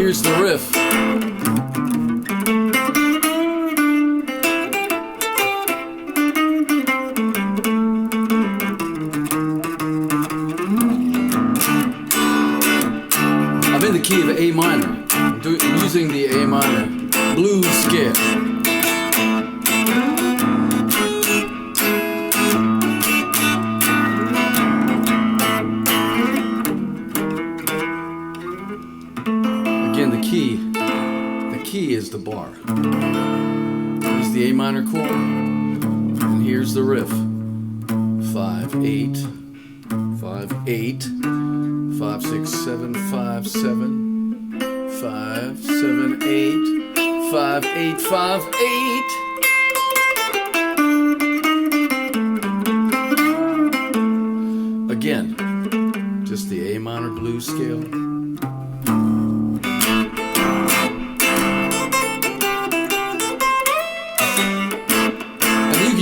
here's the riff. I'm in the key of A minor, using the A minor blues scale. Again, the key is the bar. Here's the A minor chord, and here's the riff. 5/8, 5/8, 5/6/7, 5/7, 5/7/8, 5/8, 5/8. Again, just the A minor blues scale.